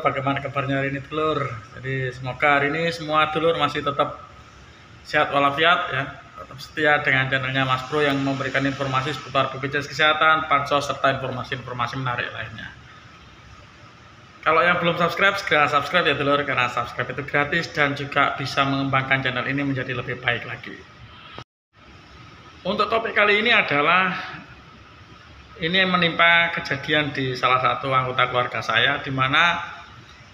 bagaimana kabarnya hari ini telur? Jadi semoga hari ini semua telur masih tetap sehat walafiat ya, tetap setia dengan channelnya Mas Bro yang memberikan informasi seputar BPJS Kesehatan, Pansos, serta informasi-informasi menarik lainnya. Kalau yang belum subscribe, segera subscribe ya telur, karena subscribe itu gratis dan juga bisa mengembangkan channel ini menjadi lebih baik lagi. Untuk topik kali ini adalah ini yang menimpa kejadian di salah satu anggota keluarga saya, di mana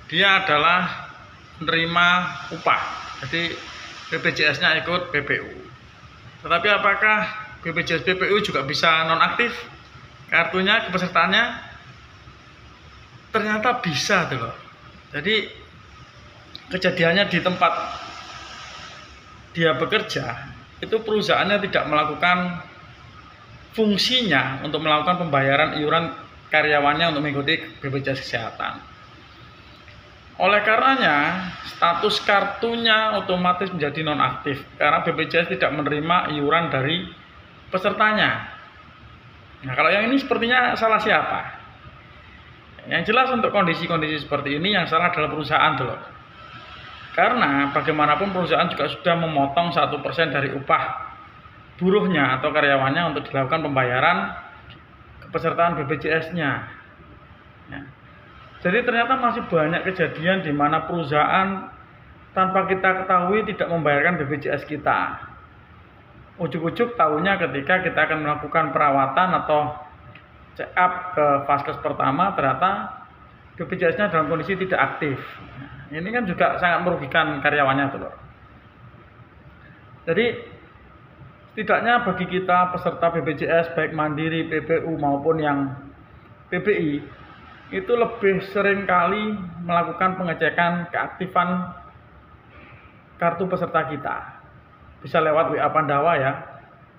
dia adalah menerima upah. Jadi BPJS-nya ikut PPU. Tetapi apakah BPJS PPU juga bisa nonaktif kartunya, kepesertaannya? Ternyata bisa tuh loh. Jadi kejadiannya di tempat dia bekerja, itu perusahaannya tidak melakukan fungsinya untuk melakukan pembayaran iuran karyawannya untuk mengikuti BPJS Kesehatan. Oleh karenanya, status kartunya otomatis menjadi nonaktif karena BPJS tidak menerima iuran dari pesertanya. Nah, kalau yang ini sepertinya salah siapa? Yang jelas untuk kondisi-kondisi seperti ini yang salah adalah perusahaan dulu. Karena bagaimanapun perusahaan juga sudah memotong 1% dari upah buruhnya atau karyawannya untuk dilakukan pembayaran kepesertaan BPJS-nya. Ya. Jadi ternyata masih banyak kejadian di mana perusahaan tanpa kita ketahui tidak membayarkan BPJS kita. Ujuk-ujuk tahunya ketika kita akan melakukan perawatan atau check up ke vaskes pertama, ternyata BPJS-nya dalam kondisi tidak aktif. Ini kan juga sangat merugikan karyawannya tuh. Jadi setidaknya bagi kita peserta BPJS baik mandiri, PPU maupun yang PBI itu lebih sering kali melakukan pengecekan keaktifan kartu peserta kita. Bisa lewat WA Pandawa ya.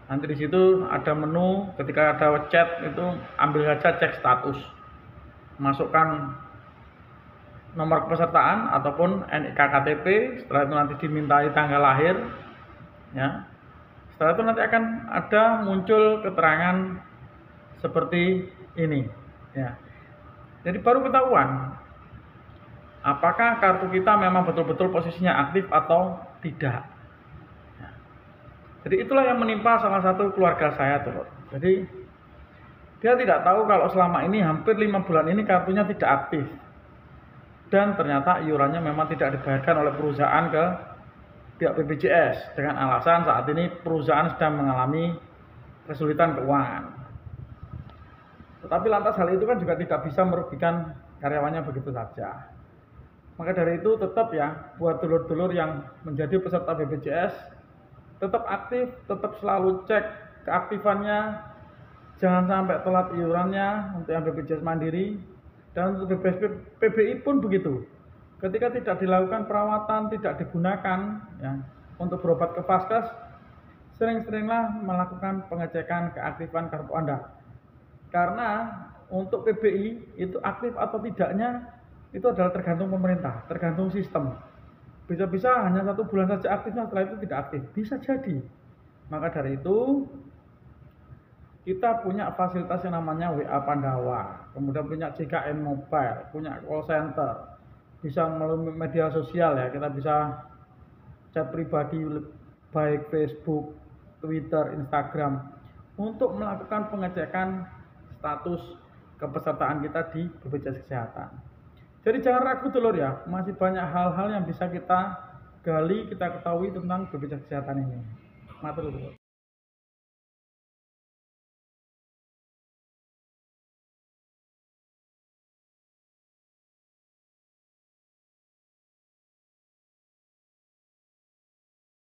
Nanti di situ ada menu, ketika ada chat itu ambil saja cek status. Masukkan nomor kepesertaan ataupun NIK KTP, setelah itu nanti dimintai tanggal lahir ya. Setelah itu nanti akan ada muncul keterangan seperti ini ya. Jadi baru ketahuan apakah kartu kita memang betul-betul posisinya aktif atau tidak ya. Jadi itulah yang menimpa salah satu keluarga saya tuh. Jadi dia tidak tahu kalau selama ini hampir 5 bulan ini kartunya tidak aktif, dan ternyata iurannya memang tidak dibayarkan oleh perusahaan ke pihak BPJS dengan alasan saat ini perusahaan sedang mengalami kesulitan keuangan. Tetapi lantas hal itu kan juga tidak bisa merugikan karyawannya begitu saja. Maka dari itu tetap ya, buat dulur-dulur yang menjadi peserta BPJS tetap aktif, tetap selalu cek keaktifannya, jangan sampai telat iurannya untuk yang BPJS mandiri, dan untuk BPJS PBI pun begitu. Ketika tidak dilakukan perawatan, tidak digunakan ya, untuk berobat ke vaskes, sering-seringlah melakukan pengecekan keaktifan kartu Anda. Karena untuk PBI itu aktif atau tidaknya itu adalah tergantung pemerintah, tergantung sistem. Bisa-bisa hanya 1 bulan saja aktifnya, setelah itu tidak aktif. Bisa jadi. Maka dari itu kita punya fasilitas yang namanya WA Pandawa, kemudian punya JKN Mobile, punya call center. Bisa melalui media sosial ya, kita bisa chat pribadi baik Facebook, Twitter, Instagram untuk melakukan pengecekan status kepesertaan kita di BPJS Kesehatan. Jadi jangan ragu telur ya, masih banyak hal-hal yang bisa kita gali, kita ketahui tentang BPJS Kesehatan ini. Matur nuwun.